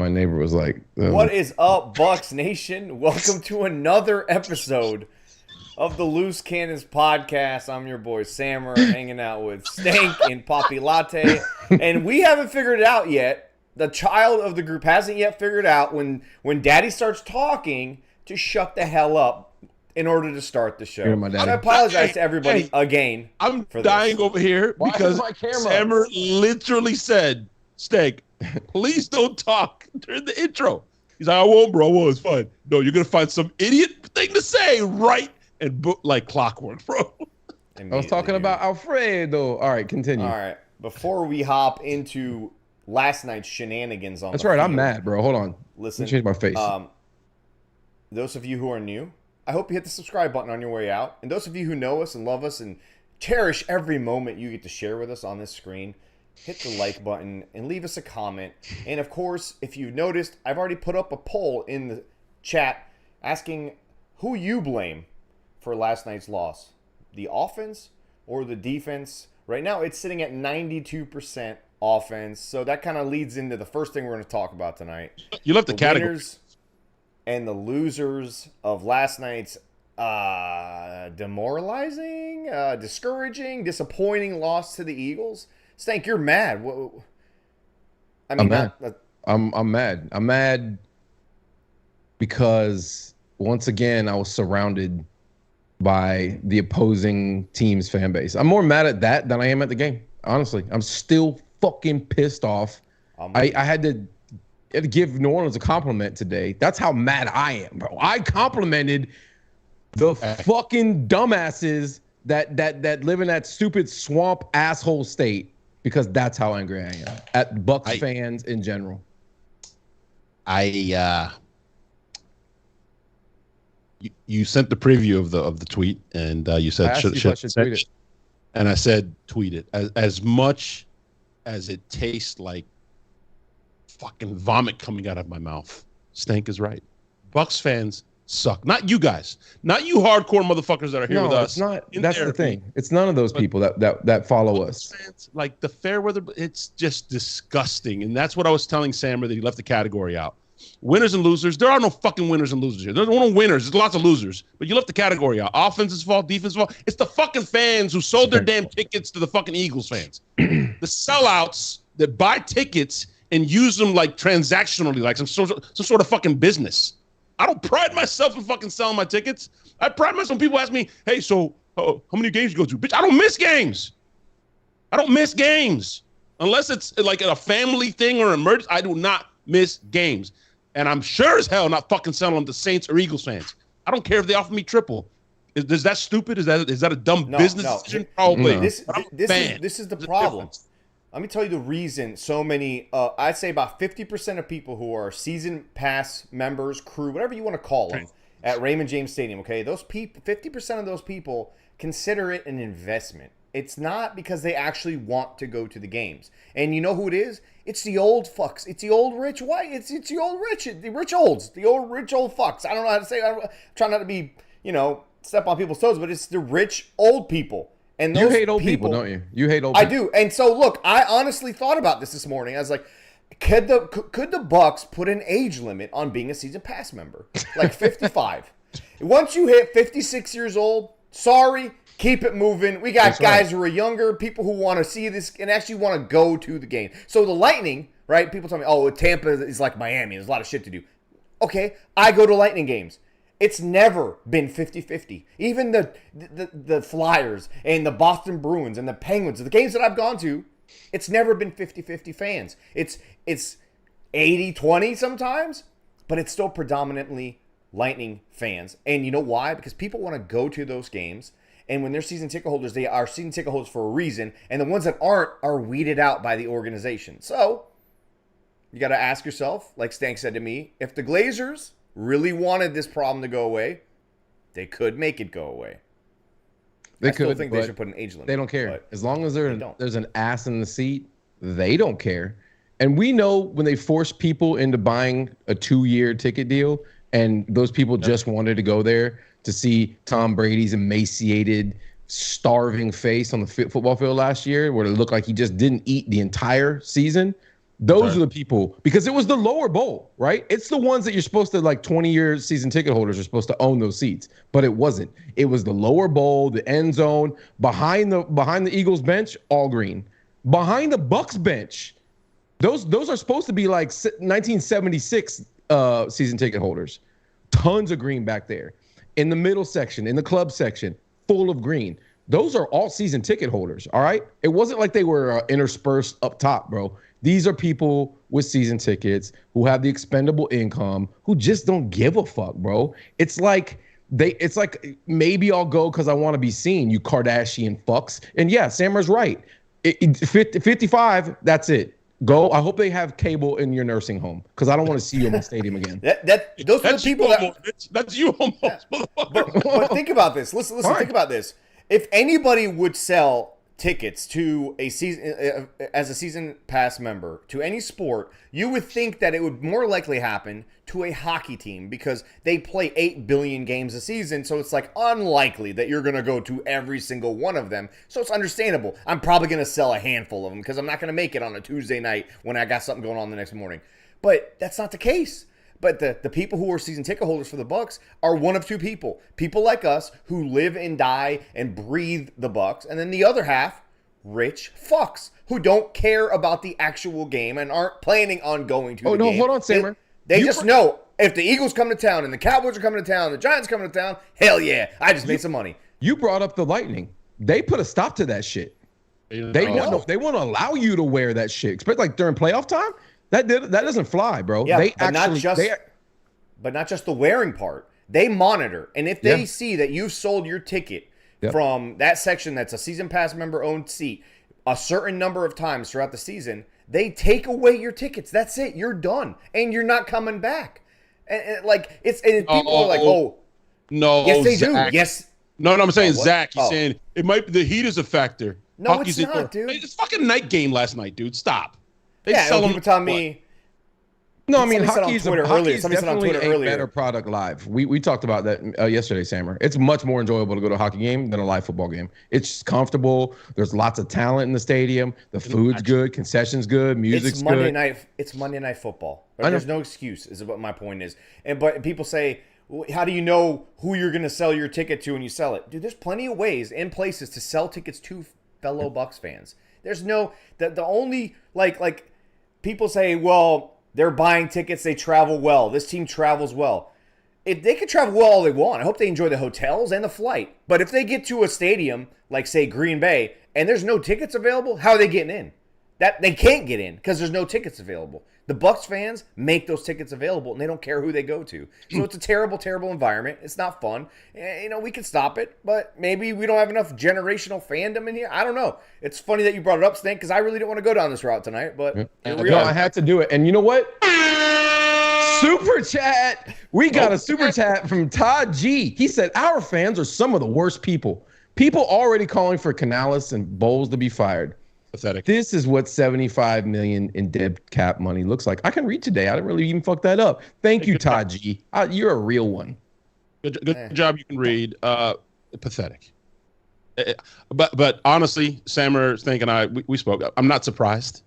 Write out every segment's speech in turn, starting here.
my neighbor was like, What is up, Bucs Nation? Welcome to another episode of the Loose Cannons podcast. I'm your boy Sammer, hanging out with Stank and Poppy Latte. And we haven't figured it out yet. The child of the group hasn't yet figured out when Daddy starts talking to shut the hell up in order to start the show. So I apologize to everybody again. I'm dying over here because Sammer literally said, Stank, please don't talk during the intro. He's like, I won't, bro. Well, it's fine. No, you're going to find some idiot thing to say, right? And like clockwork, bro. I was talking about Alfredo. All right, continue. All right. Before we hop into last night's shenanigans on That's right. field, I'm mad, bro. Hold on. Listen. Let me change my face. Those of you who are new, I hope you hit the subscribe button on your way out. And those of you who know us and love us and cherish every moment you get to share with us on this screen, hit the like button and leave us a comment. And of course, if you've noticed, I've already put up a poll in the chat asking who you blame for last night's loss. The offense or the defense? Right now, it's sitting at 92% offense. So that kind of leads into the first thing we're going to talk about tonight. You left the category. Winners and the losers of last night's demoralizing, discouraging, disappointing loss to the Eagles. Stank, you're mad. I'm mad. I'm mad. I'm mad because once again I was surrounded by the opposing team's fan base. I'm more mad at that than I am at the game. Honestly, I'm still fucking pissed off. I had to give New Orleans a compliment today. That's how mad I am, bro. I complimented the fucking dumbasses that live in that stupid swamp asshole state. Because that's how angry I am at Bucs fans in general. You sent the preview of the tweet, and you said should tweet it. And I said tweet it. As much as it tastes like fucking vomit coming out of my mouth, Stank is right. Bucs fans suck. Not you guys. Not you hardcore motherfuckers that are here with us. It's not. That's the thing. It's none of those people that follow us. Fans, like the fair weather, it's just disgusting. And that's what I was telling Sammer that he left the category out. Winners and losers. There are no fucking winners and losers here. There's no winners. There's lots of losers. But you left the category out. Offense's fault, defense's fault. It's the fucking fans who sold their damn tickets to the fucking Eagles fans. The sellouts that buy tickets and use them like transactionally, like some sort of fucking business. I don't pride myself in fucking selling my tickets. I pride myself when people ask me, hey, so how many games you go to? Bitch, I don't miss games. I don't miss games. Unless it's like a family thing or emergency, I do not miss games. And I'm sure as hell not fucking selling them to Saints or Eagles fans. I don't care if they offer me triple. Is that stupid? Is that a dumb business decision? Probably. No. This is the problem. Let me tell you the reason so many, I'd say about 50% of people who are season pass members, crew, whatever you want to call them, at Raymond James Stadium, okay, those people, 50% of those people consider it an investment. It's not because they actually want to go to the games. And you know who it is? It's the old fucks. It's the old rich white. It's the old rich, the rich olds, the old rich old fucks. I don't know how to say it. I'm trying not to be, step on people's toes, but it's the rich old people. And those you hate old people, don't you? You hate old people. I do. And so, look, I honestly thought about this morning. I was like, could the Bucs put an age limit on being a season pass member? Like 55. Once you hit 56 years old, sorry, keep it moving. We got guys who are younger, people who want to see this and actually want to go to the game. So the Lightning, right? People tell me, oh, Tampa is like Miami. There's a lot of shit to do. Okay, I go to Lightning games. It's never been 50-50. Even the Flyers and the Boston Bruins and the Penguins, the games that I've gone to, it's never been 50-50 fans. It's 80-20 sometimes, but it's still predominantly Lightning fans. And you know why? Because people want to go to those games, and when they're season ticket holders, they are season ticket holders for a reason, and the ones that aren't are weeded out by the organization. So you got to ask yourself, like Stank said to me, if the Glazers really wanted this problem to go away, they could make it go away. I still think they should put an age limit. They don't care. As long as there's an ass in the seat, they don't care. And we know when they force people into buying a 2-year ticket deal, and those people just wanted to go there to see Tom Brady's emaciated, starving face on the football field last year, where it looked like he just didn't eat the entire season. Those are the people, because it was the lower bowl, right? It's the ones that you're supposed to, like 20-year season ticket holders are supposed to own those seats, but it wasn't. It was the lower bowl, the end zone, behind the Eagles bench, all green. Behind the Bucs bench, those are supposed to be like 1976 season ticket holders. Tons of green back there. In the middle section, in the club section, full of green. Those are all season ticket holders, all right? It wasn't like they were interspersed up top, bro. These are people with season tickets who have the expendable income, who just don't give a fuck, bro. It's like maybe I'll go because I want to be seen, you Kardashian fucks. And yeah, Sammer's right. 55, that's it. Go. I hope they have cable in your nursing home, because I don't want to see you in the stadium again. Those are the people that's you almost. But think about this. Listen. Right. Think about this. If anybody would sell tickets to a season as a season pass member to any sport, you would think that it would more likely happen to a hockey team, because they play 8 billion games a season. So it's like unlikely that you're going to go to every single one of them. So it's understandable. I'm probably going to sell a handful of them because I'm not going to make it on a Tuesday night when I got something going on the next morning. But that's not the case. But the people who are season ticket holders for the Bucs are one of two people. People like us who live and die and breathe the Bucs, and then the other half, rich fucks who don't care about the actual game and aren't planning on going to the game. Oh, no, hold on, Sammer. They just know if the Eagles come to town and the Cowboys are coming to town, the Giants coming to town, hell yeah, I just made some money. You brought up the Lightning. They put a stop to that shit. They want to allow you to wear that shit, especially like during playoff time. That doesn't fly, bro. Yeah, but not just the wearing part. They monitor, and if they see that you've sold your ticket from that section that's a season pass member owned seat a certain number of times throughout the season, they take away your tickets. That's it. You're done, and you're not coming back. And people are like, "Oh, no, yes, they Zach. do. Yes, no, I'm saying Zach. He's saying it might be the heat is a factor. No, Hockey's it's not, dude. It's fucking night game last night, dude. Stop. People telling me. No, I mean, hockey's definitely a better product live. We talked about that yesterday, Sammer. It's much more enjoyable to go to a hockey game than a live football game. It's comfortable. There's lots of talent in the stadium. The food's good. Concessions good. Music's good. It's Monday Night Football. Right? There's no excuse, is what my point is. But people say, well, how do you know who you're going to sell your ticket to when you sell it? Dude, there's plenty of ways and places to sell tickets to fellow Bucs fans. There's no the only like people say, well, they're buying tickets, they travel well. This team travels well. If they can travel well all they want, I hope they enjoy the hotels and the flight. But if they get to a stadium like, say, Green Bay, and there's no tickets available, how are they getting in? That they can't get in because there's no tickets available. The Bucs fans make those tickets available, and they don't care who they go to. So it's a terrible, terrible environment. It's not fun. We can stop it, but maybe we don't have enough generational fandom in here. I don't know. It's funny that you brought it up, Stink, because I really didn't want to go down this route tonight, but I had to do it. And you know what? Super chat. We got a super chat from Todd G. He said, our fans are some of the worst people. People already calling for Canales and Bowles to be fired. Pathetic. This is what $75 million in dead cap money looks like. I can read today. I didn't really even fuck that up. Thank you, Todd G. You're a real one. Good job. You can read. Pathetic. But honestly, Sammer, Stink, and I, we spoke. I'm not surprised.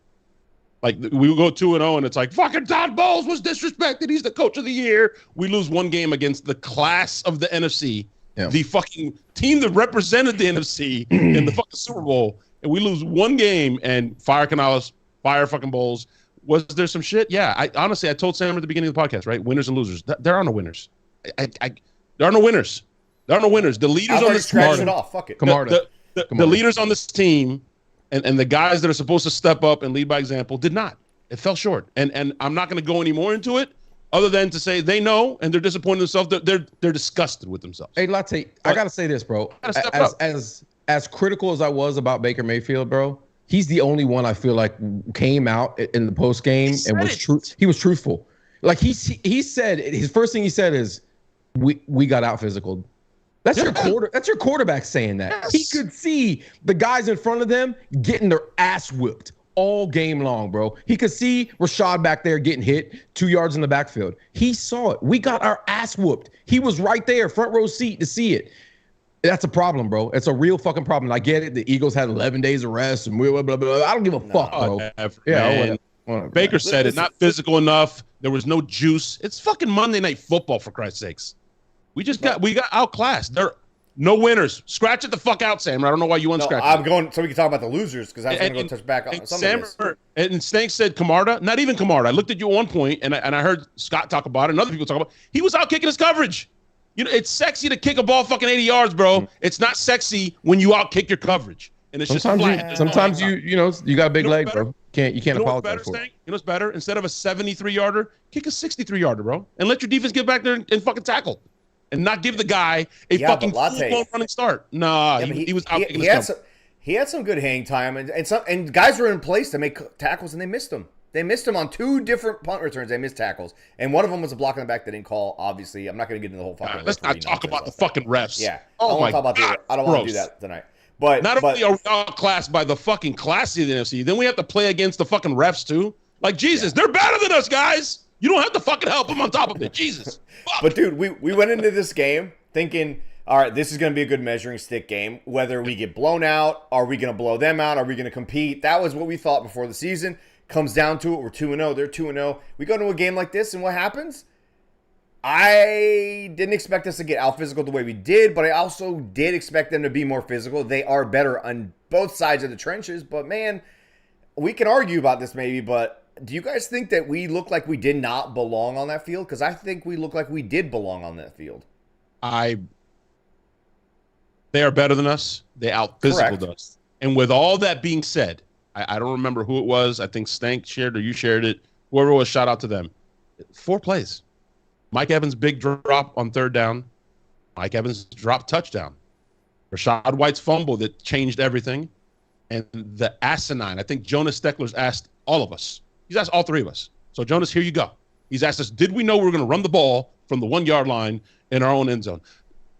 Like, we go 2-0, and it's like, fucking Todd Bowles was disrespected. He's the coach of the year. We lose one game against the class of the NFC, the fucking team that represented the NFC in the fucking Super Bowl. And we lose one game and fire Canales, fire fucking Bowles. Was there some shit? Yeah. I told Sam at the beginning of the podcast, right? Winners and losers. There are no winners. There are no winners. There are no winners. The leaders on this team. Fuck it. The leaders on this team and the guys that are supposed to step up and lead by example did not. It fell short. And I'm not going to go any more into it other than to say they know and they're disappointed in themselves. They're disgusted with themselves. Hey, Latte, I got to say this, bro. As critical as I was about Baker Mayfield, bro, he's the only one I feel like came out in the post game and was true. He was truthful. Like he said, his first thing he said is, "We got out physical." That's your quarterback saying that. Yes. He could see the guys in front of them getting their ass whipped all game long, bro. He could see Rashad back there getting hit 2 yards in the backfield. He saw it. We got our ass whooped. He was right there, front row seat to see it. That's a problem, bro. It's a real fucking problem. I get it. The Eagles had 11 days of rest and blah, blah, blah, blah. I don't give a fuck, bro. Baker said it. Not physical enough. There was no juice. It's fucking Monday Night Football, for Christ's sakes. We got outclassed. There no winners. Scratch it the fuck out, Sam. I don't know why you unscratched I'm going so we can talk about the losers because I was going to go touch back on some of this. And Stank said Camarda. Not even Camarda. I looked at you at one point, and I heard Scott talk about it, and other people talk about it. He was out kicking his coverage. You know, it's sexy to kick a ball fucking 80 yards, bro. It's not sexy when you out kick your coverage. And it's sometimes just flat. Sometimes you got a big leg, bro. You can't apologize for it. You know what's better? Instead of a 73-yarder, kick a 63-yarder, bro, and let your defense get back there and fucking tackle, and not give the guy a fucking full-blown running start. Nah, he was out kicking his coverage. He had some good hang time, and guys were in place to make tackles, and they missed them. They missed him on 2 different punt returns. They missed tackles, and one of them was a block in the back they didn't call. Obviously, I'm not going to get into the whole fucking. Let's not talk about the fucking refs. Yeah, oh my God, I don't want to do that tonight. But only are we outclassed by the fucking classy of the NFC, then we have to play against the fucking refs too. Like Jesus, they're better than us, guys. You don't have to fucking help them on top of it. Jesus. Fuck. But dude, we went into this game thinking, all right, this is going to be a good measuring stick game. Whether we get blown out, are we going to blow them out? Are we going to compete? That was what we thought before the season. Comes down to it, we're 2-0. They're 2-0. We go to a game like this, and what happens? I didn't expect us to get out physical the way we did, but I also did expect them to be more physical. They are better on both sides of the trenches, but man, we can argue about this maybe, but do you guys think that we look like we did not belong on that field? Because I think we look like we did belong on that field. They are better than us. They out-physicaled us. And with all that being said, I don't remember who it was. I think Stank shared or you shared it. Whoever it was, shout out to them. 4 plays. Mike Evans' big drop on 3rd down. Mike Evans' drop touchdown. Rashad White's fumble that changed everything. And the asinine. I think Jonas Steckler's asked all of us. He's asked all 3 of us. So, Jonas, here you go. He's asked us, did we know we were going to run the ball from the 1-yard line in our own end zone?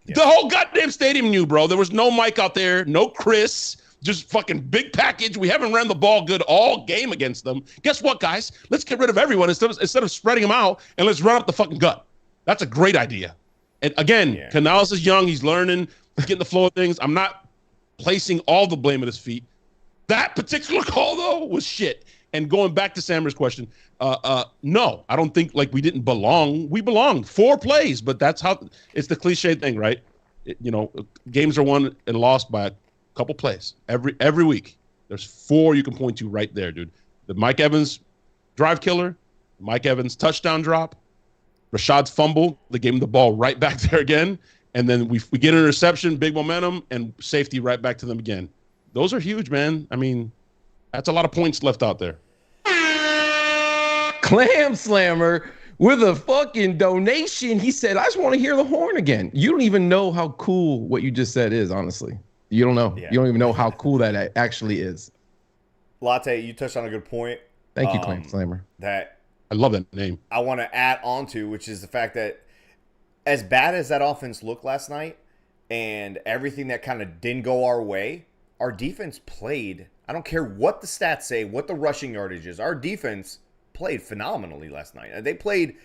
Yeah. The whole goddamn stadium knew, bro. There was no Mike out there, no Chris. Just fucking big package. We haven't ran the ball good all game against them. Guess what, guys? Let's get rid of everyone instead of spreading them out, and let's run up the fucking gut. That's a great idea. And again, Canales is young. He's learning. He's getting the flow of things. I'm not placing all the blame at his feet. That particular call, though, was shit. And going back to Sammer's question, no, I don't think like we didn't belong. We belonged 4 plays, but that's how it's the cliche thing, right? Games are won and lost by couple plays every week. There's 4 you can point to right there, dude. The Mike Evans drive killer, Mike Evans touchdown drop, Rashad's fumble that gave him the ball right back there again, and then we get an interception, big momentum, and safety right back to them again. Those are huge, man. I mean, that's a lot of points left out there. Clam Slammer with a fucking donation. He said, I just want to hear the horn again. You don't even know how cool what you just said is, honestly. You don't know. Yeah. You don't even know how cool that actually is. Latte, you touched on a good point. Thank you, Clam Slammer. That I love that name. I want to add on to, which is the fact that as bad as that offense looked last night and everything that kind of didn't go our way, our defense played. I don't care what the stats say, what the rushing yardage is. Our defense played phenomenally last night. They played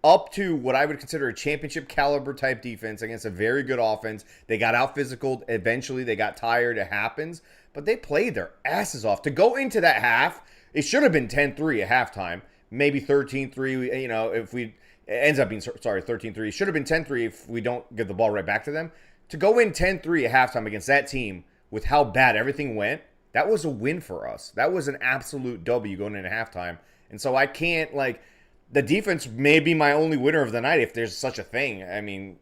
up to what I would consider a championship caliber type defense against a very good offense. They got out physical. Eventually, they got tired. It happens. But they played their asses off. To go into that half, it should have been 10-3 at halftime. Maybe 13-3, if we... It ends up being, 13-3. It should have been 10-3 if we don't give the ball right back to them. To go in 10-3 at halftime against that team with how bad everything went, that was a win for us. That was an absolute W going into halftime. And so I can't, the defense may be my only winner of the night if there's such a thing. I mean,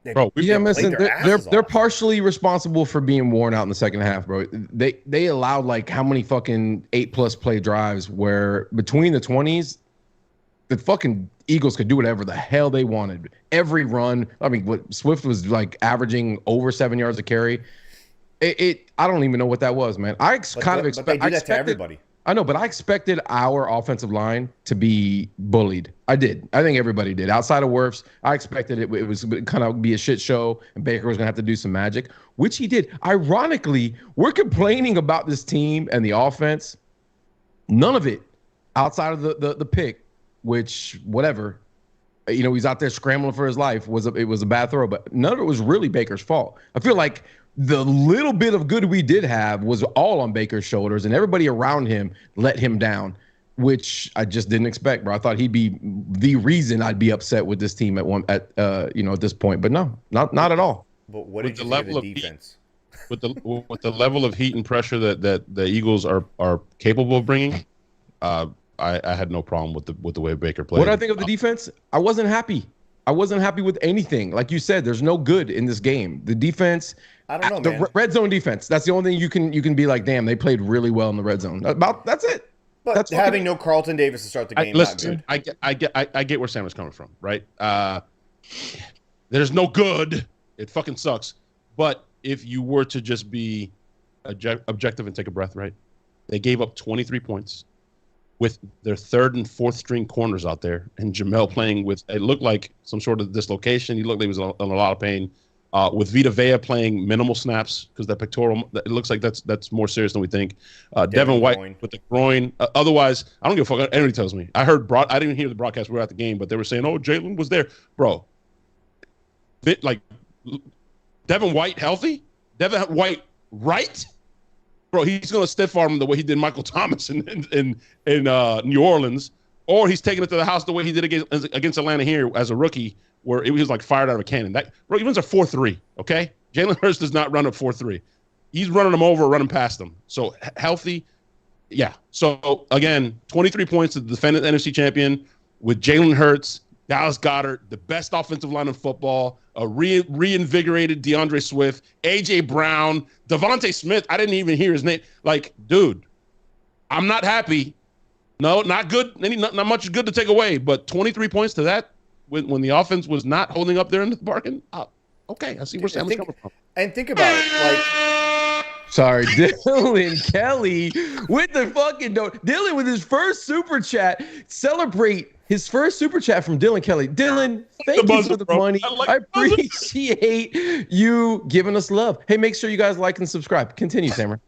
they're partially responsible for being worn out in the second half, bro. They allowed how many fucking 8+ play drives where between the 20s, the fucking Eagles could do whatever the hell they wanted. Every run, I mean, what Swift was averaging over 7 yards a carry. I don't even know what that was, man. I expected that to everybody. I know, but I expected our offensive line to be bullied. I did. I think everybody did. Outside of Wirfs, I expected it was kind of be a shit show and Baker was going to have to do some magic, which he did. Ironically, we're complaining about this team and the offense. None of it outside of the pick, which whatever, he's out there scrambling for his life. It was a bad throw, but none of it was really Baker's fault. I feel like the little bit of good we did have was all on Baker's shoulders, and everybody around him let him down. which I just didn't expect, bro. I thought he'd be the reason I'd be upset with this team at this point, but no, not at all. But what did you think of the defense? With the level of heat and pressure that the Eagles are capable of bringing, I had no problem with the way Baker played. What did I think of the defense? I wasn't happy. I wasn't happy with anything. Like you said, there's no good in this game. The defense, I don't know, man. The red zone defense. That's the only thing you can be like, damn, they played really well in the red zone. That's it. But that's having no Carlton Davis to start the game, listen, not good. I get where Sam is coming from, right? There's no good. It fucking sucks. But if you were to just be objective and take a breath, right? They gave up 23 points with their third and fourth string corners out there, and Jamel playing with, it looked like some sort of dislocation. He looked like he was in a lot of pain. With Vita Vea playing minimal snaps because that pectoral, it looks like that's more serious than we think. Devin White groin. With the groin. Otherwise, I don't give a fuck. Anybody tells me. I didn't even hear the broadcast. We were at the game, but they were saying, "Oh, Jalen was there, bro." Like Devin White healthy? Devin White right? Bro, he's gonna stiff arm him the way he did Michael Thomas in New Orleans, or he's taking it to the house the way he did against Atlanta here as a rookie, where it was like fired out of a cannon. Bro, he runs a 4.3, okay? Jalen Hurts does not run a 4.3. He's running them over, running past them. So healthy, yeah. So again, 23 points to the defending NFC champion with Jalen Hurts, Dallas Goedert, the best offensive line in football, a reinvigorated DeAndre Swift, A.J. Brown, Devontae Smith. I didn't even hear his name. Like, dude, I'm not happy. No, not good. Not much good to take away, but 23 points to that when the offense was not holding up there in the bargain. Okay, I see where Sam's coming from. And think about it, like. Sorry, Dylan Kelly with the fucking Dylan with his first super chat. Celebrate his first super chat from Dylan Kelly. Dylan, thank you for the money. I appreciate you giving us love. Hey, make sure you guys like and subscribe. Continue, Sammer.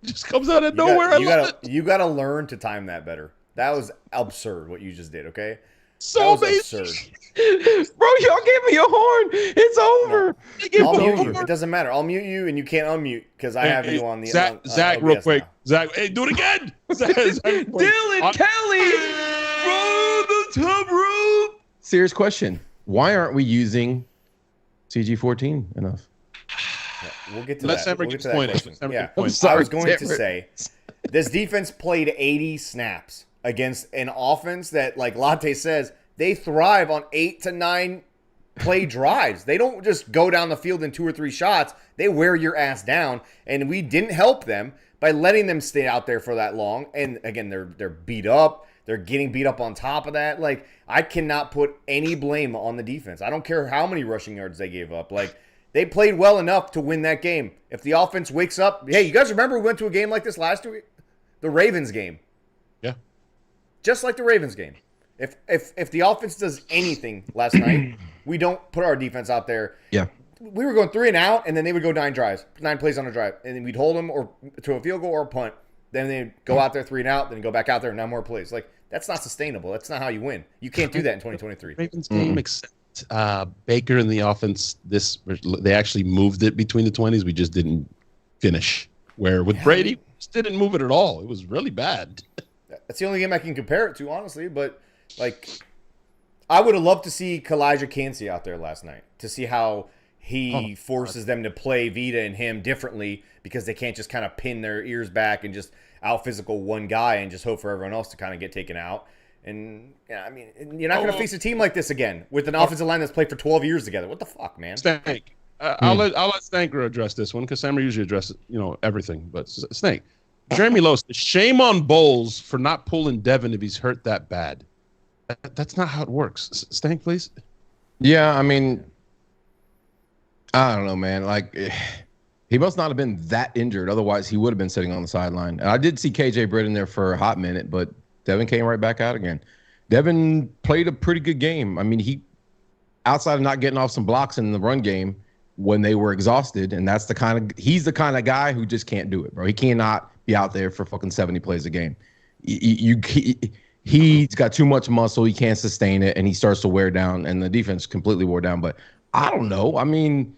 Just comes out of nowhere. You gotta learn to time that better. That was absurd what you just did. Okay, so absurd. Bro, y'all gave me a horn. It's over. No. I'll mute you. It doesn't matter. I'll mute you, and you can't unmute because I have you on the. Zach, real quick. Now. Zach, hey, do it again. Dylan Kelly from the top rope. Serious question: why aren't we using CG14 enough? Yeah, we'll get to that. We'll get to that question. Yeah, I'm sorry, I was going to say this defense played 80 snaps against an offense that, like Latte says, they thrive on 8 to 9 play drives. They don't just go down the field in 2 or 3 shots. They wear your ass down, and we didn't help them by letting them stay out there for that long. And again, they're beat up. They're getting beat up on top of that. Like, I cannot put any blame on the defense. I don't care how many rushing yards they gave up. Like, they played well enough to win that game. If the offense wakes up, hey, you guys remember we went to a game like this last week? The Ravens game. Yeah. Just like the Ravens game. If the offense does anything last night, we don't put our defense out there. Yeah. We were going 3 and out, and then they would go 9 plays on a drive, and then we'd hold them or to a field goal or a punt. Then they'd go out there 3 and out, then go back out there and 9 more plays. Like, that's not sustainable. That's not how you win. You can't do that in 2023. Ravens game, except Baker and the offense. They actually moved it between the 20s. We just didn't finish. Where with Brady, just didn't move it at all. It was really bad. That's the only game I can compare it to, honestly. But like, I would have loved to see Kalijah Cansey out there last night to see how he forces them to play Vita and him differently because they can't just kind of pin their ears back and just out physical one guy and just hope for everyone else to kind of get taken out. And yeah, I mean, you're not going to face a team like this again with an offensive line that's played for 12 years together. What the fuck, man? Stank. I'll let Stanker address this one because Sammer usually addresses everything. But Stank, Jeremy Lowe, shame on Bowles for not pulling Devin if he's hurt that bad. That's not how it works. Stank, please. Yeah, I mean, I don't know, man. Like, he must not have been that injured. Otherwise, he would have been sitting on the sideline. And I did see KJ Britt in there for a hot minute, but Devin came right back out again. Devin played a pretty good game. I mean, he, outside of not getting off some blocks in the run game when they were exhausted, and he's the kind of guy who just can't do it, bro. He cannot be out there for fucking 70 plays a game. He's got too much muscle. He can't sustain it, and he starts to wear down, and the defense completely wore down. But I don't know. I mean,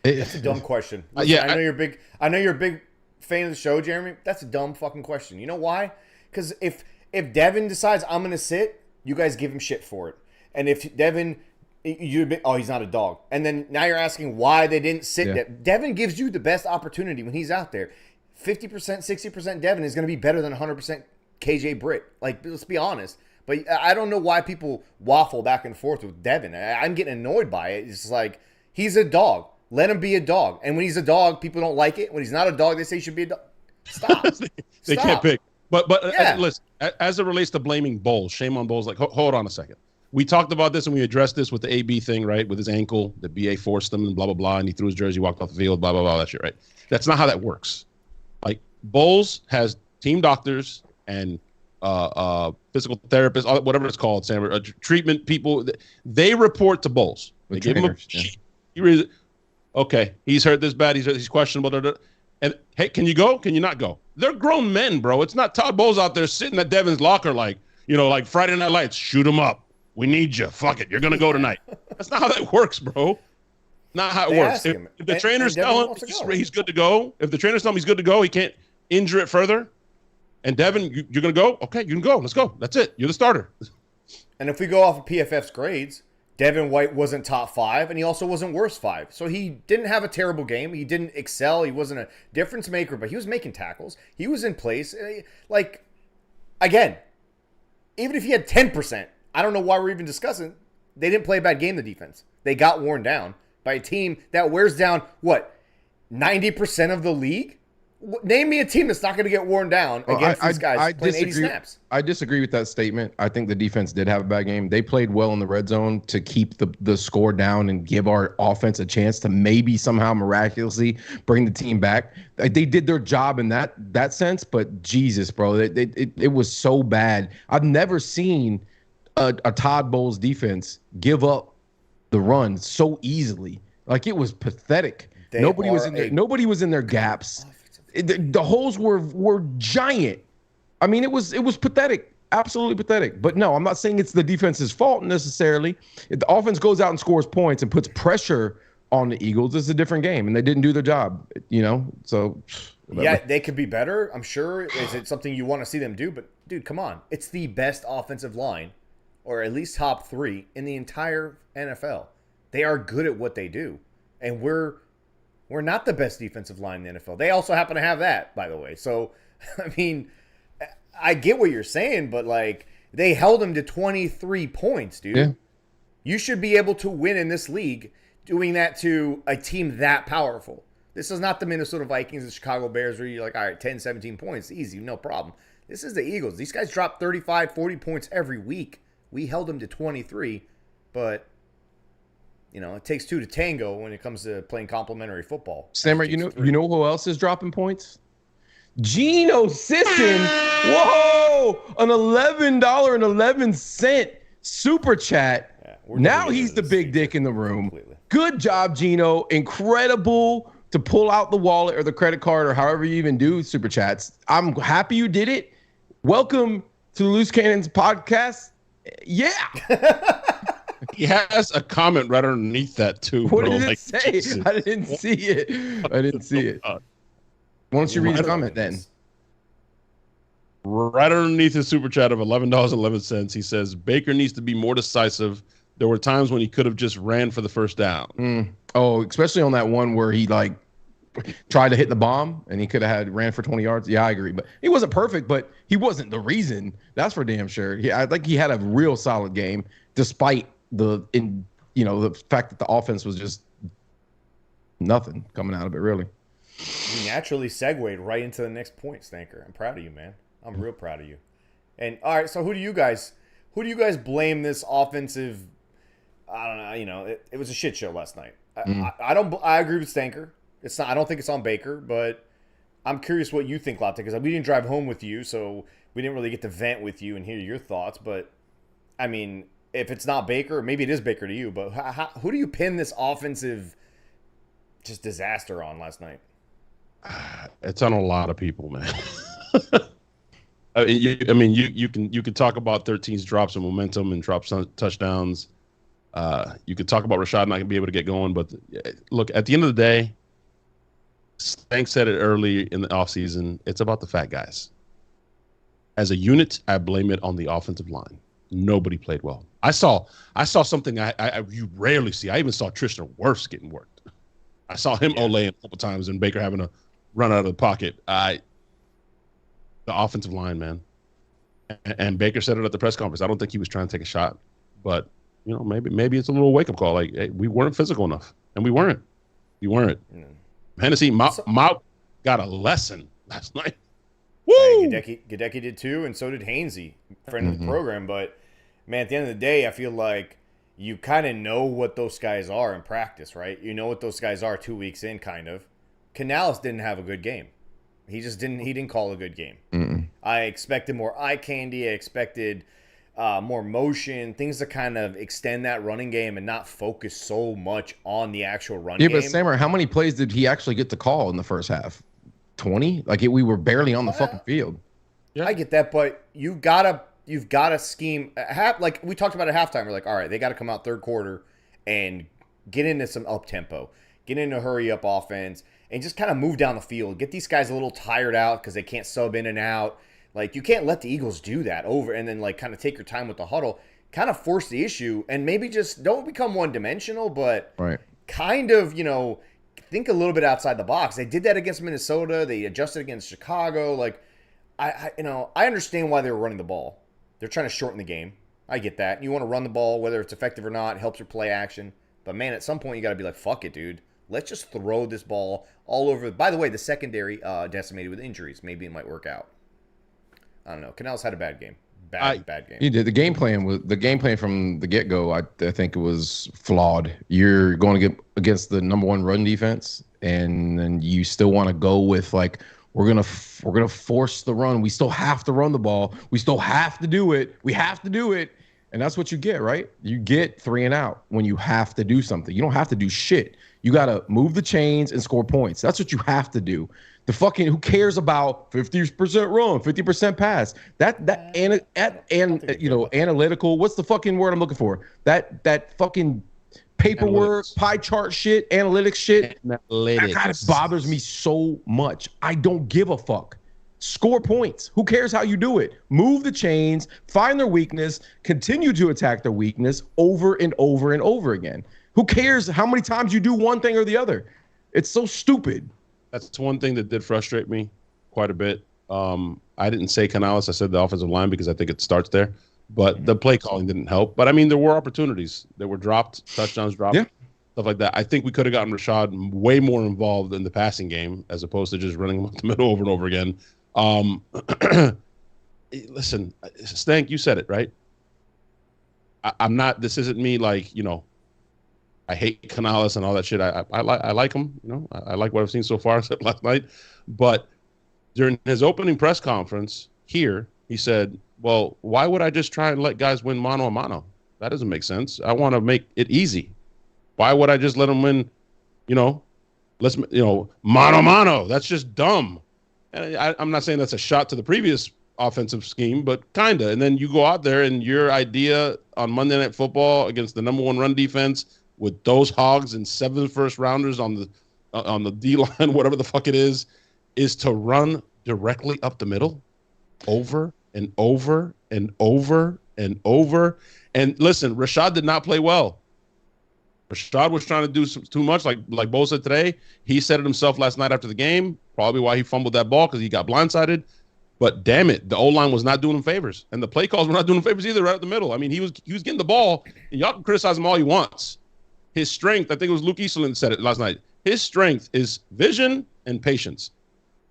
that's a dumb question. Listen, I know you're a big fan of the show, Jeremy. That's a dumb fucking question. You know why? Because if Devin decides I'm going to sit, you guys give him shit for it. And if Devin, he's not a dog. And then now you're asking why they didn't sit. Yeah. Devin gives you the best opportunity when he's out there. 50%, 60% Devin is going to be better than 100% KJ Britt. Like, let's be honest. But I don't know why people waffle back and forth with Devin. I'm getting annoyed by it. It's like, he's a dog. Let him be a dog. And when he's a dog, people don't like it. When he's not a dog, they say he should be a dog. Stop. They can't pick. But Yeah. Listen, as it relates to blaming Bowles, shame on Bowles. Like, hold on a second. We talked about this and we addressed this with the AB thing, right? With his ankle, the BA forced him and blah, blah, blah. And he threw his jersey, walked off the field, blah, blah, blah, that shit, right? That's not how that works. Like, Bowles has team doctors and physical therapists, whatever it's called, Sam, treatment people. They report to Bowles. They give him a sheet. Okay, he's hurt this bad. He's questionable. And hey, can you go? Can you not go? They're grown men, bro. It's not Todd Bowles out there sitting at Devin's locker like Friday Night Lights. Shoot him up. We need you. Fuck it. You're gonna go tonight. That's not how that works, bro. Not how it works. If the trainers tell him he's good to go, if the trainers tell him he's good to go, he can't injure it further. And Devin, you're gonna go? Okay, you can go. Let's go. That's it. You're the starter. And if we go off of PFF's grades, Devin White wasn't top 5, and he also wasn't worst 5. So he didn't have a terrible game. He didn't excel. He wasn't a difference maker, but he was making tackles. He was in place. Like, again, even if he had 10%, I don't know why we're even discussing. They didn't play a bad game, the defense. They got worn down by a team that wears down, 90% of the league? Name me a team that's not going to get worn down against these guys playing 80 snaps. I disagree with that statement. I think the defense did have a bad game. They played well in the red zone to keep the score down and give our offense a chance to maybe somehow miraculously bring the team back. They did their job in that sense, but Jesus, bro, it was so bad. I've never seen a Todd Bowles defense give up the run so easily. Like, it was pathetic. Nobody was in their gaps. The holes were giant. I mean, it was pathetic, absolutely pathetic. But no, I'm not saying it's the defense's fault necessarily. If the offense goes out and scores points and puts pressure on the Eagles, it's a different game, and they didn't do their job. So yeah, they could be better. I'm sure. Is it something you want to see them do? But dude, come on, it's the best offensive line, or at least top 3 in the entire NFL. They are good at what they do, and we're not the best defensive line in the NFL. They also happen to have that, by the way. So, I mean, I get what you're saying, but, like, they held them to 23 points, dude. Yeah. You should be able to win in this league doing that to a team that powerful. This is not the Minnesota Vikings and Chicago Bears where you're like, all right, 10, 17 points, easy, no problem. This is the Eagles. These guys drop 35, 40 points every week. We held them to 23, but it takes 2 to tango when it comes to playing complimentary football. Sammer, you know who else is dropping points? Geno Sisson. Whoa! An $11.11 super chat. Yeah, now he's the big dick in the room. Completely. Good job, Geno. Incredible to pull out the wallet or the credit card or however you even do super chats. I'm happy you did it. Welcome to the Loose Cannons podcast. Yeah. He has a comment right underneath that too. What bro. did it say? Jesus. I didn't see it. Why don't you read the comment then? Right underneath his super chat of $11.11, he says Baker needs to be more decisive. There were times when he could have just ran for the first down. Oh, especially on that one where he tried to hit the bomb and he could have ran for 20 yards. Yeah, I agree. But he wasn't perfect, but he wasn't the reason. That's for damn sure. I think he had a real solid game despite the fact that the offense was just nothing coming out of it, really. You naturally segued right into the next point, Stanker. I'm proud of you, man. I'm real proud of you. And all right, so who do you guys blame this offensive? I don't know. It was a shit show last night. I agree with Stanker. It's not. I don't think it's on Baker, but I'm curious what you think, Latte, because we didn't drive home with you, so we didn't really get to vent with you and hear your thoughts. But I mean, if it's not Baker, maybe it is Baker to you, but who do you pin this offensive just disaster on last night? It's on a lot of people, man. You can talk about 13's drops of momentum and drops on touchdowns. You could talk about Rashad not going to be able to get going, but look, at the end of the day, Stank said it early in the offseason, it's about the fat guys. As a unit, I blame it on the offensive line. Nobody played well. I saw something you rarely see. I even saw Tristan Wirfs getting worked. I saw him olaying a couple times and Baker having to run out of the pocket. The offensive line, man. And Baker said it at the press conference. I don't think he was trying to take a shot, but maybe it's a little wake up call. Like, hey, we weren't physical enough, and we weren't. Hennessy Mount got a lesson last night. Woo! Hey, Gadecki did too, and so did Hainsey, friend of the program. But man, at the end of the day, I feel like you kind of know what those guys are in practice, right? You know what those guys are 2 weeks in, kind of. Canales didn't have a good game. He just didn't. He didn't call a good game. I expected more eye candy. I expected more motion, things to kind of extend that running game and not focus so much on the actual run game. Yeah, but Sammer, how many plays did he actually get to call in the first half? 20? Like we were barely on the fucking field. Yeah. I get that, but you've got to scheme like we talked about at halftime. We're like, all right, they got to come out third quarter and get into some up tempo, get into hurry up offense, and just kind of move down the field. Get these guys a little tired out because they can't sub in and out. Like, you can't let the Eagles do that over and then, like, kind of take your time with the huddle, kind of force the issue, and maybe just don't become one-dimensional, but kind of, think a little bit outside the box. They did that against Minnesota. They adjusted against Chicago. Like, I understand why they were running the ball. They're trying to shorten the game. I get that. You want to run the ball, whether it's effective or not. It helps your play action. But, man, at some point you got to be like, fuck it, dude. Let's just throw this ball all over. By the way, the secondary decimated with injuries. Maybe it might work out. I don't know. Canales had a bad game. Bad game. He did. The game plan from the get-go, I think it was flawed. You're going to get against the number one run defense, and then you still want to go with, like, we're gonna force the run. We still have to run the ball. We still have to do it. We have to do it. And that's what you get, right? You get 3 and out when you have to do something. You don't have to do shit. You got to move the chains and score points. That's what you have to do. Who cares about 50% run, 50% pass? Analytical. What's the fucking word I'm looking for? That fucking paperwork, pie chart shit, analytics shit. That kind of bothers me so much. I don't give a fuck. Score points. Who cares how you do it? Move the chains, find their weakness, continue to attack their weakness over and over and over again. Who cares how many times you do one thing or the other? It's so stupid. That's one thing that did frustrate me quite a bit. I didn't say Canales. I said the offensive line because I think it starts there. But the play calling didn't help. But, I mean, there were opportunities. There were dropped, touchdowns dropped, stuff like that. I think we could have gotten Rashad way more involved in the passing game as opposed to just running him up the middle over and over again. Listen, Stank, you said it, right? I'm not – this isn't me like, I hate Canales and all that shit. I like him. I like what I've seen so far except last night. But during his opening press conference here, he said, well, why would I just try and let guys win mano a mano? That doesn't make sense. I want to make it easy. Why would I just let them win, mano a mano? That's just dumb. And I'm not saying that's a shot to the previous offensive scheme, but kind of. And then you go out there and your idea on Monday Night Football against the number one run defense with those hogs and 7 first rounders on the D line, whatever the fuck it is to run directly up the middle over and over and over and over. And listen, Rashad did not play well. Rashad was trying to do too much, like Bo said today. He said it himself last night after the game, probably why he fumbled that ball because he got blindsided. But damn it, the O-line was not doing him favors. And the play calls were not doing him favors either right up the middle. I mean, he was getting the ball, and y'all can criticize him all you want. His strength, I think it was Luke Easterlin said it last night, his strength is vision and patience.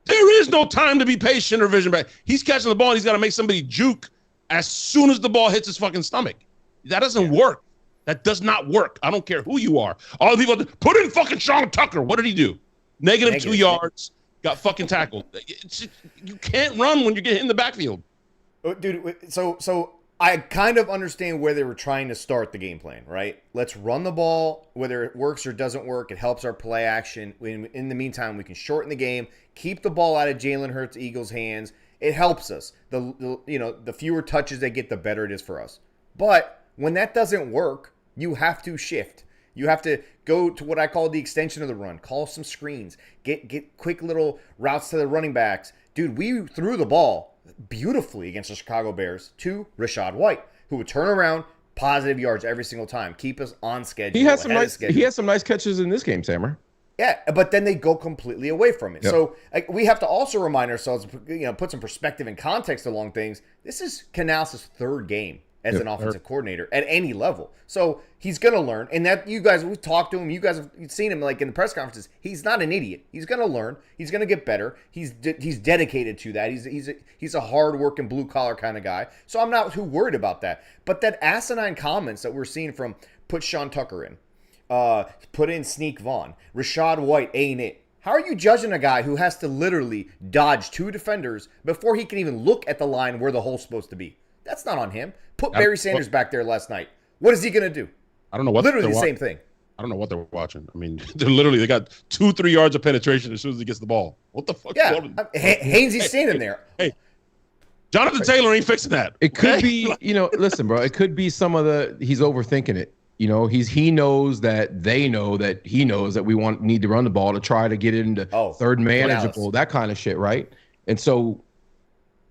There is no time to be patient or vision back. He's catching the ball, and he's got to make somebody juke as soon as the ball hits his fucking stomach. That doesn't work. That does not work. I don't care who you are. All the people, put in fucking Sean Tucker. What did he do? Negative 2 yards, got fucking tackled. You can't run when you're getting in the backfield. Dude, so I kind of understand where they were trying to start the game plan, right? Let's run the ball, whether it works or doesn't work. It helps our play action. In the meantime, we can shorten the game, keep the ball out of Jalen Hurts' Eagles' hands. It helps us. The fewer touches they get, the better it is for us. But when that doesn't work, you have to shift. You have to go to what I call the extension of the run. Call some screens. Get quick little routes to the running backs. Dude, we threw the ball. beautifully against the Chicago Bears to Rachaad White, who would turn around, positive yards every single time, keep us on schedule. He has some nice catches in this game, Sammer. Yeah, but then they go completely away from it. Yep. So we have to also remind ourselves, put some perspective and context along things. This is Canales' third game as an offensive coordinator at any level. So he's going to learn. And that we talked to him. You guys have seen him in the press conferences. He's not an idiot. He's going to learn. He's going to get better. He's dedicated to that. He's a hard-working, blue-collar kind of guy. So I'm not too worried about that. But that asinine comments that we're seeing from put Sean Tucker in, put in Sneak Vaughn, Rachaad White ain't it. How are you judging a guy who has to literally dodge 2 defenders before he can even look at the line where the hole's supposed to be? That's not on him. Put Barry Sanders back there last night. What is he going to do? I don't know what literally the same thing. I don't know what they're watching. I mean, they got 2-3 yards of penetration as soon as he gets the ball. What the fuck? Yeah, Hainsey's standing there. Hey, Jonathan Taylor ain't fixing that. It could be, listen, bro. It could be some of he's overthinking it. He knows that they know that he knows that we need to run the ball to try to get it into third manageable, that kind of shit, right? And so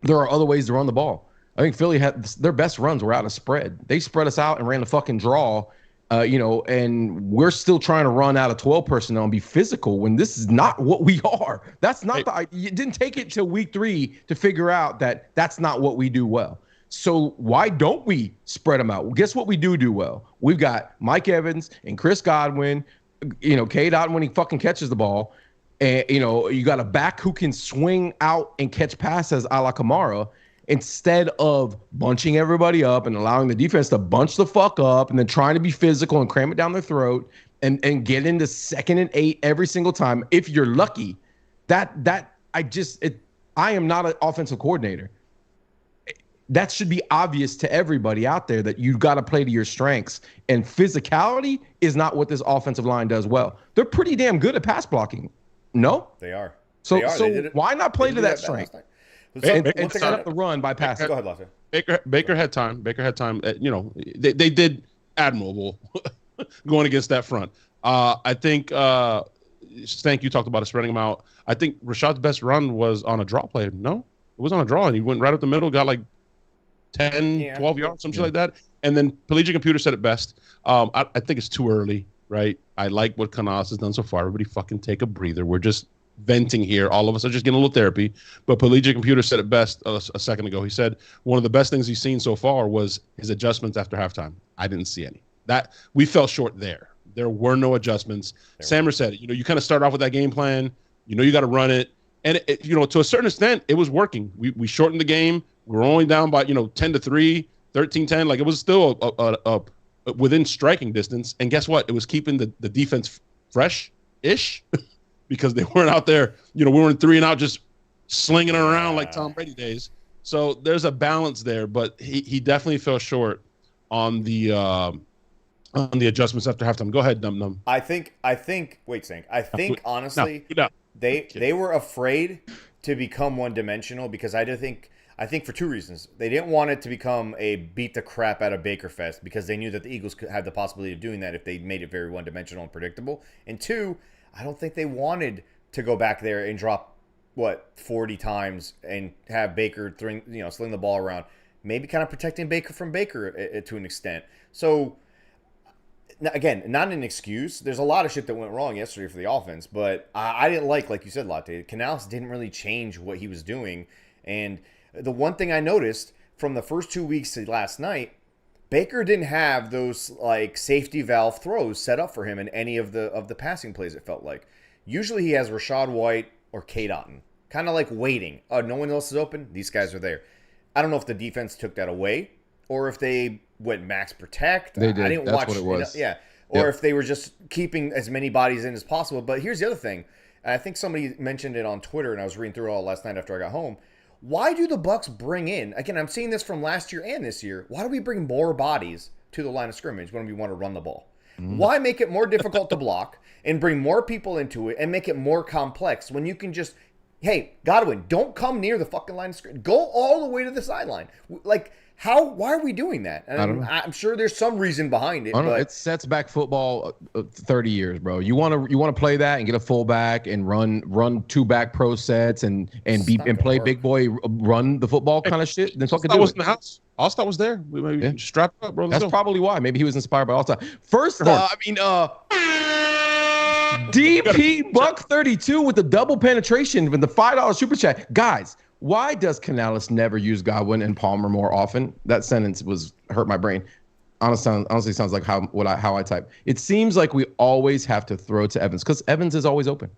there are other ways to run the ball. I think Philly had their best runs were out of spread. They spread us out and ran a fucking draw, and we're still trying to run out of 12 personnel and be physical when this is not what we are. That's not you didn't take it till week 3 to figure out that that's not what we do well. So why don't we spread them out? Well, guess what we do well? We've got Mike Evans and Chris Godwin, Cade Otton when he fucking catches the ball. And, you got a back who can swing out and catch passes a la Kamara instead of bunching everybody up and allowing the defense to bunch the fuck up and then trying to be physical and cram it down their throat and get into 2nd and 8 every single time. If you're lucky, I am not an offensive coordinator. That should be obvious to everybody out there that you've got to play to your strengths. And physicality is not what this offensive line does well. They're pretty damn good at pass blocking. No? They are. So why not play to that strength? And set up the run by passing. Go ahead, Lawson. Baker had time. They did admirable going against that front. I think Stank, you talked about it, spreading them out. I think Rashad's best run was on a draw play. No? It was on a draw, and he went right up the middle, got 10, 12 yards, something like that. And then Collegiate Computer said it best. I think it's too early, right? I like what Canales has done so far. Everybody fucking take a breather. We're just venting here. All of us are just getting a little therapy. But Collegiate Computer said it best a second ago. He said one of the best things he's seen so far was his adjustments after halftime. I didn't see any. That we fell short there. There were no adjustments. Sammer said it. You kind of start off with that game plan. You got to run it. And, to a certain extent, it was working. We shortened the game. We were only down by, 10-3, 13-10. It was still within striking distance. And guess what? It was keeping the defense fresh-ish because they weren't out there. We weren't 3 and out just slinging it around like Tom Brady days. So there's a balance there. But he definitely fell short on the adjustments after halftime. Go ahead, Num Num. I think honestly, they were afraid to become one-dimensional because I think for 2 reasons. They didn't want it to become a beat the crap out of Baker Fest because they knew that the Eagles could have the possibility of doing that if they made it very one-dimensional and predictable. And 2, I don't think they wanted to go back there and drop 40 times and have Baker sling the ball around, maybe kind of protecting Baker from Baker to an extent. So again, not an excuse. There's a lot of shit that went wrong yesterday for the offense, but I didn't like you said, Latte. Canales didn't really change what he was doing. And the one thing I noticed from the first 2 weeks to last night, Baker didn't have those safety valve throws set up for him in any of the passing plays, it felt like. Usually he has Rachaad White or Cade Otton, kind of waiting. Oh, no one else is open? These guys are there. I don't know if the defense took that away or if they went max protect. They did. I didn't That's watch what it was. Or if they were just keeping as many bodies in as possible. But here's the other thing. And I think somebody mentioned it on Twitter, and I was reading through it all last night after I got home. Why do the Bucs bring in, again, I'm seeing this from last year and this year, why do we bring more bodies to the line of scrimmage when we want to run the ball? Why make it more difficult to block and bring more people into it and make it more complex when you can just, hey, Godwin, don't come near the fucking line of scrimmage. Go all the way to the sideline. Why are we doing that? And I don't know. I'm sure there's some reason behind it. I don't know. But It sets back football 30 years, bro. You want to play that and get a fullback and run two back pro sets and play big boy run the football kind of shit. Then fucking do was it. in the house. All-Star was there. We maybe strap up, bro. That's probably why. Maybe he was inspired by All-Star. First, DP Buck 32 with the double penetration with the $5 super chat. Guys, why does Canales never use Godwin and Palmer more often? That sentence hurt my brain. Honestly sounds like how I type. It seems like we always have to throw to Evans because Evans is always open,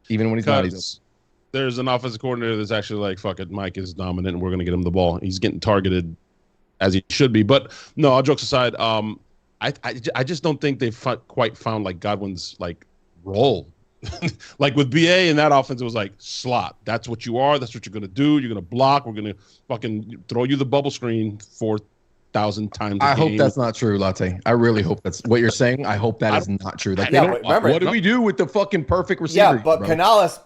even when he's not. He's open. There's an offensive coordinator that's actually like, fuck it, Mike is dominant and we're going to get him the ball. He's getting targeted as he should be. But no, all jokes aside, I just don't think they've quite found like Godwin's like role. Like with BA in that offense, it was like slot. That's what you are. That's what you're going to do. You're going to block. We're going to fucking throw you the bubble screen 4,000 times a game. Hope that's not true, Latte. I really hope that's what you're saying. I hope that is not true. Like, remember, what do we do with the fucking perfect receiver? Yeah, but Canales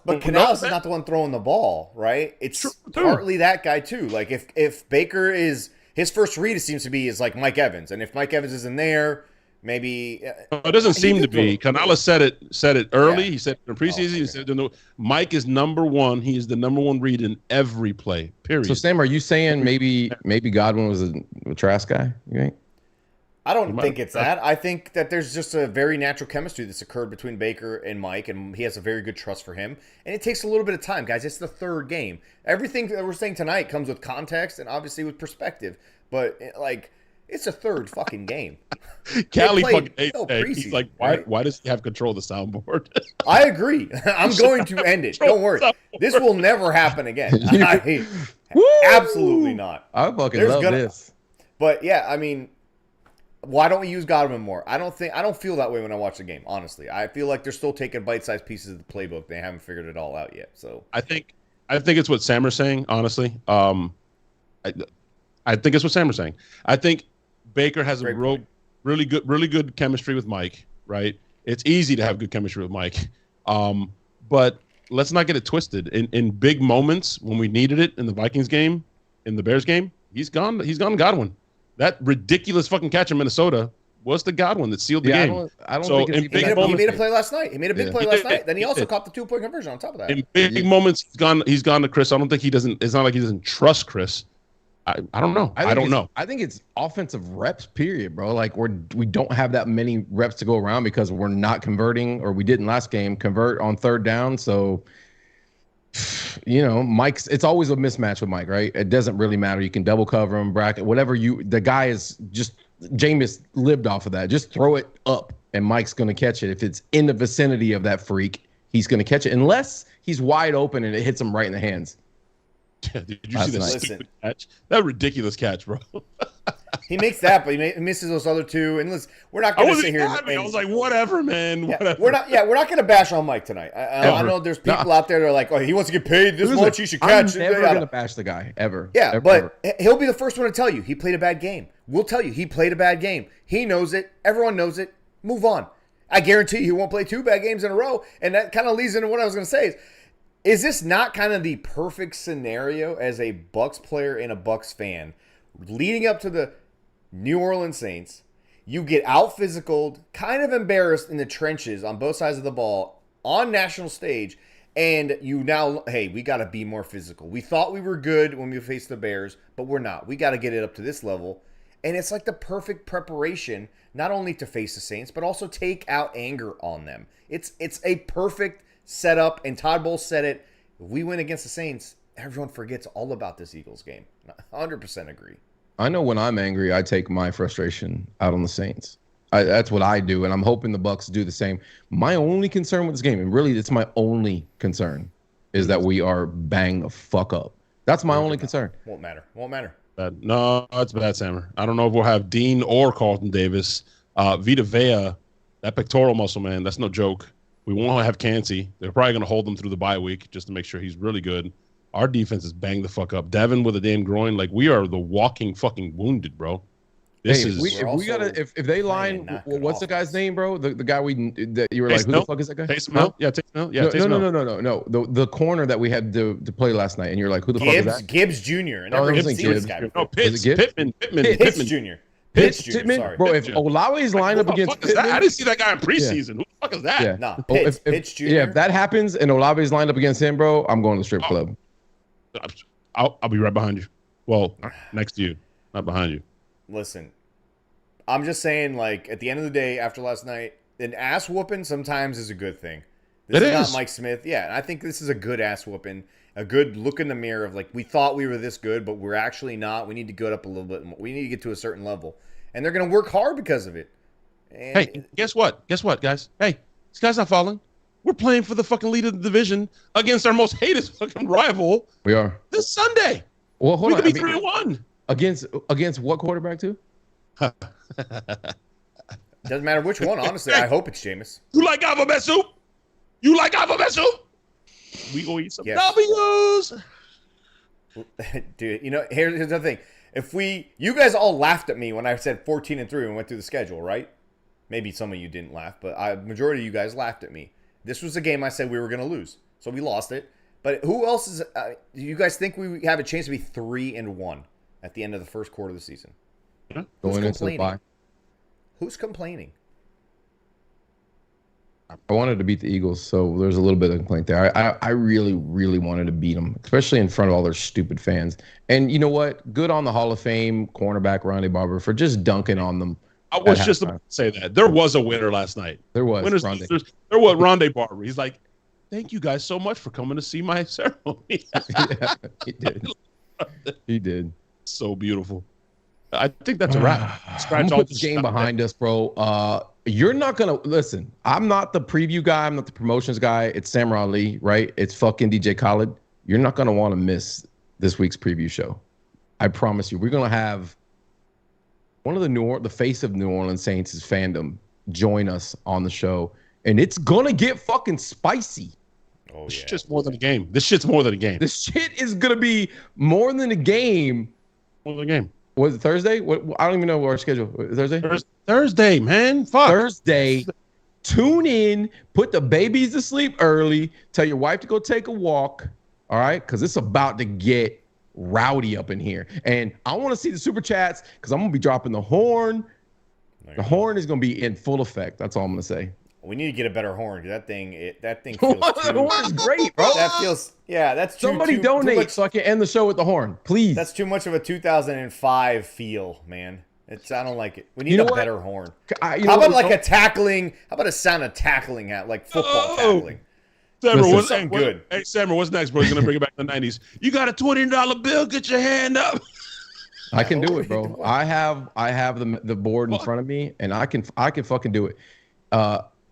is not the one throwing the ball, right? It's partly that guy too. Like if Baker is his first read, it seems to be is like Mike Evans, and if Mike Evans isn't there. Maybe it doesn't seem to be. Canales said it early. Yeah. He said in preseason. He said Mike is number one. He is the number one read in every play. Period. So Sam, are you saying maybe Godwin was a trash guy? You think? I don't think it's that. I think that there's just a very natural chemistry that's occurred between Baker and Mike, and he has a very good trust for him. And it takes a little bit of time, guys. It's the third game. Everything that we're saying tonight comes with context and obviously with perspective. But it's a third fucking game. Callie fucking he's like, why does he have control of the soundboard? I agree. I'm going to end it. Don't worry. This will never happen again. Absolutely not. I fucking love this. But yeah, I mean, why don't we use Godwin more? I don't feel that way when I watch the game, honestly. I feel like they're still taking bite-sized pieces of the playbook. They haven't figured it all out yet. So I think it's what Sammer's saying, honestly. I think it's what Sammer's saying. I think Baker has really good chemistry with Mike, right? It's easy to have good chemistry with Mike. But let's not get it twisted. In big moments when we needed it in the Vikings game, in the Bears game, he's gone Godwin. That ridiculous fucking catch in Minnesota was the Godwin that sealed the game. I don't think he made a play last night. He made a big play last night. Then he also caught the 2-point conversion on top of that. In big moments, he's gone to Chris. I don't think he doesn't. It's not like he doesn't trust Chris. I don't know. I don't know. I think it's offensive reps, period, bro. Like we don't have that many reps to go around because we're not converting, or we didn't last game convert on third down. So, Mike's. It's always a mismatch with Mike, right? It doesn't really matter. You can double cover him, bracket, whatever the guy is. Just Jameis lived off of that. Just throw it up, and Mike's gonna catch it. If it's in the vicinity of that freak, he's gonna catch it, unless he's wide open and it hits him right in the hands. Yeah, did you see that stupid catch? That ridiculous catch, bro. He makes that, but he misses those other two. And listen, we're not going to sit here. I was like, whatever, man. Yeah, whatever. We're not going to bash on Mike tonight. I know there's people out there that are like, oh, he wants to get paid this much. He should catch. I'm never going to bash the guy ever. Yeah, ever. He'll be the first one to tell you he played a bad game. We'll tell you he played a bad game. He knows it. Everyone knows it. Move on. I guarantee he won't play 2 bad games in a row. And that kind of leads into what I was going to say is this not kind of the perfect scenario as a Bucs player and a Bucs fan leading up to the New Orleans Saints? You get out physicaled, kind of embarrassed in the trenches on both sides of the ball on national stage, and you now, hey, we got to be more physical. We thought we were good when we faced the Bears, but we're not. We got to get it up to this level. And it's like the perfect preparation, not only to face the Saints, but also take out anger on them. It's a perfect setup, and Todd Bowles said it. If we win against the Saints, everyone forgets all about this Eagles game. 100% agree. I know when I'm angry, I take my frustration out on the Saints. That's what I do, and I'm hoping the Bucs do the same. My only concern with this game, and really it's my only concern, is that we are bang the fuck up. That's my only concern. Won't matter. Bad. No, it's bad, Sammer. I don't know if we'll have Dean or Carlton Davis. Vita Vea, that pectoral muscle, man, that's no joke. We won't have Cansey. They're probably going to hold him through the bye week just to make sure he's really good. Our defense is banged the fuck up. Devin with a damn groin. Like, we are the walking fucking wounded, bro. This Hey, is if we gotta if they line, what's the guy's name, bro? The guy that you were like, who the fuck is that guy? Taysom Hill? Yeah, Taysom Hill. Yeah, no. The corner that we had to play last night, and you're like, who the fuck is that? Gibbs Jr. And No, it everyone's wasn't seen this Gibbs. guy. No, Pittman Jr. Pittman, sorry. bro. If Olawe's lined up against Pittman, I didn't see that guy in preseason. Who the fuck is that? Yeah. Nah, Pitts Jr. Yeah, if that happens and Olawe's lined up against him, bro, I'm going to the strip club. I'll be right behind you. Well, next to you, not behind you. Listen, I'm just saying, like, at the end of the day, after last night, an ass whooping sometimes is a good thing. This is not Mike Smith. Yeah, and I think this is a good ass whooping. A good look in the mirror of, like, we thought we were this good, but we're actually not. We need to go up a little bit more. We need to get to a certain level. And they're going to work hard because of it. And hey, guess what? Guess what, guys? Hey, this guy's not falling. We're playing for the fucking lead of the division against our most hated fucking rival. We are. This Sunday. Well, hold on. We could be 3-1. Against what quarterback, too? Doesn't matter which one, honestly. I hope it's Jameis. You like alphabet soup? You like alphabet soup? We go eat some W's. Dude, here's the thing. You guys all laughed at me when I said 14-3 and went through the schedule, right? Maybe some of you didn't laugh, but majority of you guys laughed at me. This was a game I said we were going to lose, so we lost it. But who else is? Do you guys think we have a chance to be 3-1 at the end of the first quarter of the season? Yeah. Going into the bye. Who's complaining? I wanted to beat the Eagles, so there's a little bit of complaint there. I really, really wanted to beat them, especially in front of all their stupid fans. And you know what? Good on the Hall of Fame cornerback Ronde Barber for just dunking on them. I was just about to say that. There was a winner last night. There was. Winners, losers. There was Ronde Barber. He's like, thank you guys so much for coming to see my ceremony. Yeah, he did. He did. So beautiful. I think that's a wrap. I'm gonna put this game behind us, bro. You're not gonna listen. I'm not the preview guy. I'm not the promotions guy. It's Sam Lee, right? It's fucking DJ Khaled. You're not gonna want to miss this week's preview show. I promise you. We're gonna have one of the face of New Orleans Saints' fandom join us on the show, and it's gonna get fucking spicy. Oh, this shit's more than a game. This shit's more than a game. This shit is gonna be more than a game. More than a game. Was it Thursday? I don't even know our schedule. Thursday? Thursday, man. Fuck. Thursday. Tune in. Put the babies to sleep early. Tell your wife to go take a walk. All right? Because it's about to get rowdy up in here. And I want to see the super chats because I'm going to be dropping the horn. The horn is going to be in full effect. That's all I'm going to say. We need to get a better horn. That thing feels the horn is great, bro. That's Somebody donate so I can end the show with the horn, please. That's too much of a 2005 feel, man. I don't like it. We need a better horn. How about a tackling? How about a sound of tackling like football tackling? Sammer, good. Hey, Sammer, what's next, bro? He's gonna bring it back to the '90s. You got a $20 bill? Get your hand up. I can do it, bro. I have the board in front of me, and I can fucking do it.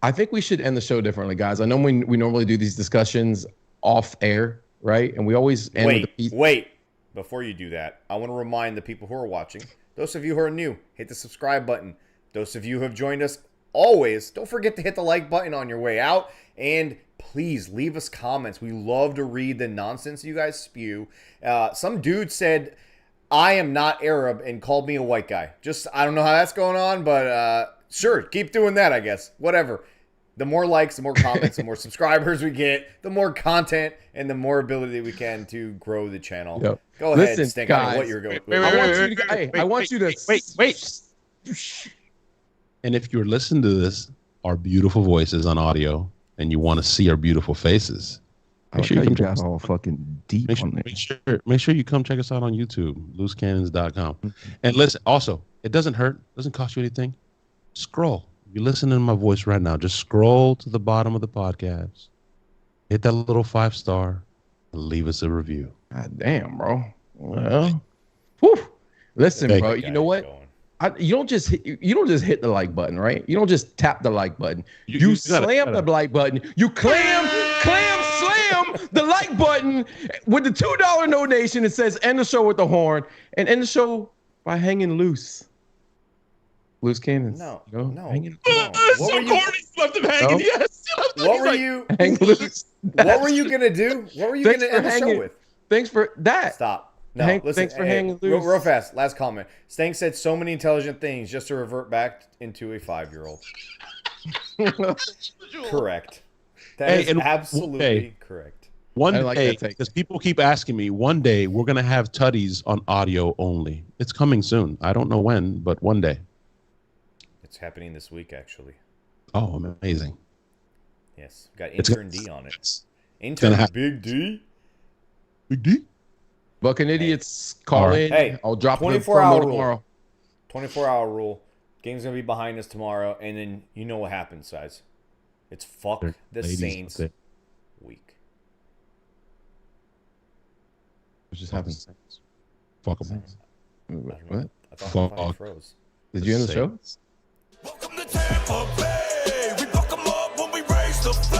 I think we should end the show differently, guys. I know we normally do these discussions off air, right? And we always end with the Wait. Before you do that, I want to remind the people who are watching, those of you who are new, hit the subscribe button. Those of you who have joined us, always, don't forget to hit the like button on your way out. And please leave us comments. We love to read the nonsense you guys spew. Some dude said, I am not Arab, and called me a white guy. I don't know how that's going on, but sure, keep doing that, I guess. Whatever. The more likes, the more comments, the more subscribers we get, the more content, and the more ability we can to grow the channel. Yep. Go ahead, Stink. I don't know what you're going with. I want you to wait. And if you're listening to this, our beautiful voices on audio, and you want to see our beautiful faces, make sure you come check us all fucking deep on there. Make sure you come check us out on YouTube, loosecannons.com. And listen, also, it doesn't hurt, doesn't cost you anything. Scroll. If you're listening to my voice right now, just scroll to the bottom of the podcast, hit that little 5-star, and leave us a review. God damn, bro. Well, whew. Listen, bro. You know what? You don't just hit the like button, right? You don't just tap the like button. You slam the like button. You slam the like button with the $2 donation. It says end the show with the horn and end the show by hanging loose. Loose cannons. No. Hanging. What were you? Left him hanging. No? Yes. What were you? Hang loose. What were you gonna do? What were you gonna end the show with? Thanks for that. Stop. No, Hank, listen, thanks for hanging loose. real fast. Last comment. Stank said so many intelligent things just to revert back into a 5-year-old. Correct. That is absolutely correct. One I like day, that take. because people keep asking me, one day we're going to have Tutties on audio only. It's coming soon. I don't know when, but one day. It's happening this week, actually. Oh, amazing. Yes. Got Intern D on it. It's Intern gonna Big D? Big D? Bucking idiots, call in. Hey, I'll drop the 24-hour promo rule. tomorrow. 24-hour rule. Game's going to be behind us tomorrow, and then you know what happens, guys. It's fuck the Saints week. What just happened? Fuck them. What? I thought Fuck. froze. Did you end the show? Welcome to Tampa Bay. We fuck 'em up when we raise the flag.